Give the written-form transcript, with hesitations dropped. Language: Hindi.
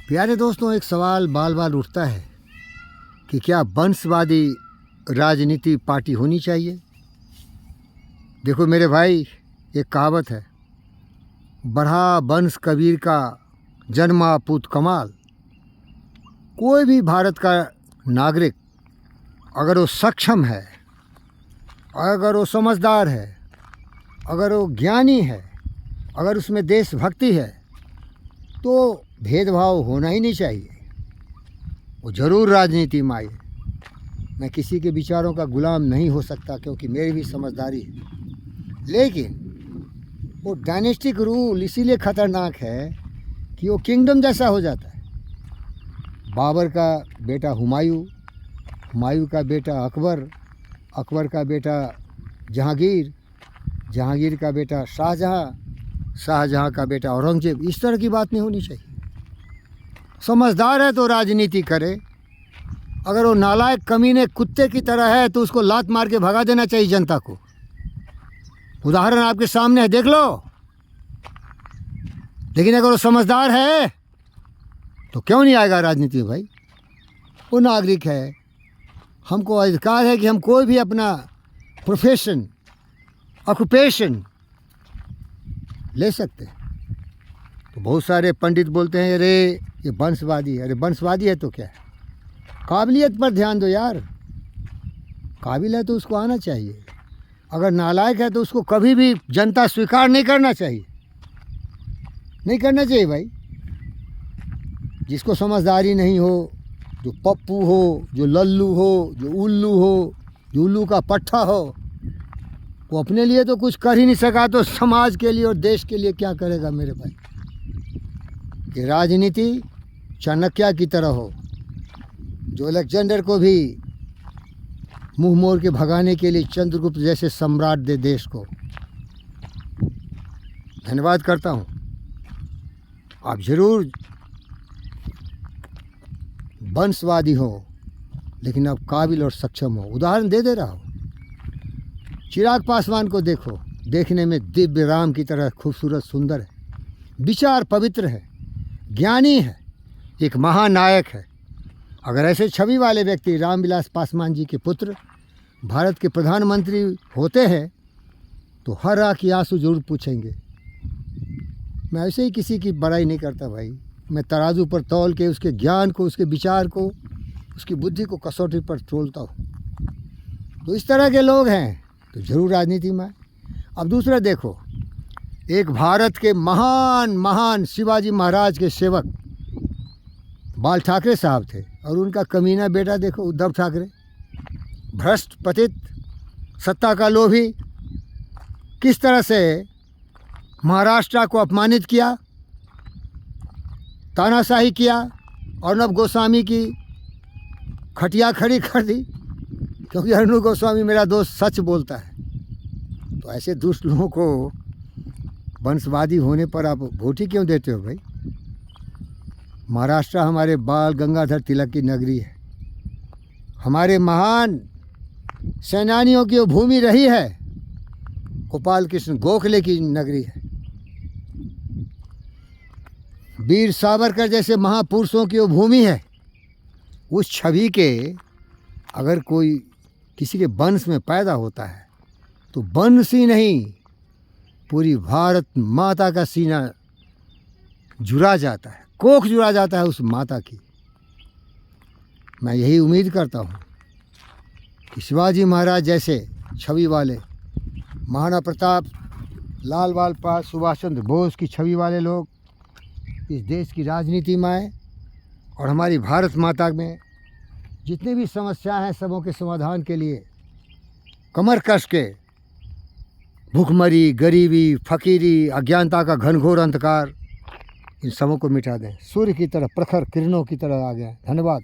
प्यारे दोस्तों, एक सवाल बाल बाल उठता है कि क्या वंशवादी राजनीति पार्टी होनी चाहिए। देखो मेरे भाई, एक कहावत है, बढ़ा वंश कबीर का जन्मा पूत कमाल। कोई भी भारत का नागरिक अगर वो सक्षम है, अगर वो समझदार है, अगर वो ज्ञानी है, अगर उसमें देशभक्ति है, तो भेदभाव होना ही नहीं चाहिए। वो ज़रूर राजनीति में आए। मैं किसी के विचारों का गुलाम नहीं हो सकता, क्योंकि मेरी भी समझदारी है। लेकिन वो डायनेस्टिक रूल इसीलिए ख़तरनाक है कि वो किंगडम जैसा हो जाता है। बाबर का बेटा हुमायूं, हुमायूं का बेटा अकबर, अकबर का बेटा जहांगीर, जहांगीर का बेटा शाहजहां, शाहजहां का बेटा औरंगजेब। इस तरह की बात नहीं होनी चाहिए। समझदार है तो राजनीति करे, अगर वो नालायक कमीने कुत्ते की तरह है तो उसको लात मार के भगा देना चाहिए जनता को। उदाहरण आपके सामने है, देख लो। लेकिन अगर वो समझदार है तो क्यों नहीं आएगा राजनीति में भाई। वो नागरिक है, हमको अधिकार है कि हम कोई भी अपना प्रोफेशन, ऑक्यूपेशन ले सकते हैं। तो बहुत सारे पंडित बोलते हैं अरे ये वंशवादी है। अरे वंशवादी है तो क्या है, काबिलियत पर ध्यान दो यार। काबिल है तो उसको आना चाहिए। अगर नालायक है तो उसको कभी भी जनता स्वीकार नहीं करना चाहिए, नहीं करना चाहिए भाई। जिसको समझदारी नहीं हो, जो पप्पू हो, जो लल्लू हो, जो उल्लू हो, जो उल्लू का पट्ठा हो, वो अपने लिए तो कुछ कर ही नहीं सका, तो समाज के लिए और देश के लिए क्या करेगा मेरे भाई। कि राजनीति चाणक्य की तरह हो, जो अलेक्जेंडर को भी मुंह मोड़ के भगाने के लिए चंद्रगुप्त जैसे सम्राट दे देश को। धन्यवाद करता हूँ। आप जरूर वंशवादी हो, लेकिन आप काबिल और सक्षम हो। उदाहरण दे रहा हूँ, चिराग पासवान को देखो, देखने में दिव्य राम की तरह खूबसूरत सुंदर है, विचार पवित्र है, ज्ञानी है, एक महानायक है। अगर ऐसे छवि वाले व्यक्ति रामविलास पासवान जी के पुत्र भारत के प्रधानमंत्री होते हैं तो हर आँख की आंसू जरूर पूछेंगे। मैं ऐसे ही किसी की बड़ाई नहीं करता भाई। मैं तराजू पर तौल के उसके ज्ञान को, उसके विचार को, उसकी बुद्धि को कसौटी पर तोलता हूँ। तो इस तरह के लोग हैं तो ज़रूर राजनीति में। अब दूसरा देखो, एक भारत के महान महान शिवाजी महाराज के सेवक बाल ठाकरे साहब थे, और उनका कमीना बेटा देखो उद्धव ठाकरे, भ्रष्ट पतित, सत्ता का लोभी, किस तरह से महाराष्ट्र को अपमानित किया, तानाशाही किया, अर्नब गोस्वामी की खटिया खड़ी कर दी। क्योंकि अर्नब गोस्वामी मेरा दोस्त सच बोलता है। तो ऐसे दुष्ट लोगों को वंशवादी होने पर आप वोट ही क्यों देते हो भाई। महाराष्ट्र हमारे बाल गंगाधर तिलक की नगरी है, हमारे महान सेनानियों की वो भूमि रही है, गोपाल कृष्ण गोखले की नगरी है, वीर सावरकर जैसे महापुरुषों की वो भूमि है। उस छवि के अगर कोई किसी के वंश में पैदा होता है तो वंश ही नहीं, पूरी भारत माता का सीना जुड़ा जाता है, कोख जुड़ा जाता है उस माता की। मैं यही उम्मीद करता हूँ कि शिवाजी महाराज जैसे छवि वाले, महाराणा प्रताप, लाल बाल पाल, सुभाष चंद्र बोस की छवि वाले लोग इस देश की राजनीति में आए, और हमारी भारत माता में जितनी भी समस्याएं हैं सबों के समाधान के लिए कमर कस के भूखमरी, गरीबी, फकीरी, अज्ञानता का घनघोर अंधकार, इन सबों को मिटा दें। सूर्य की तरह प्रखर किरणों की तरह आ गए। धन्यवाद।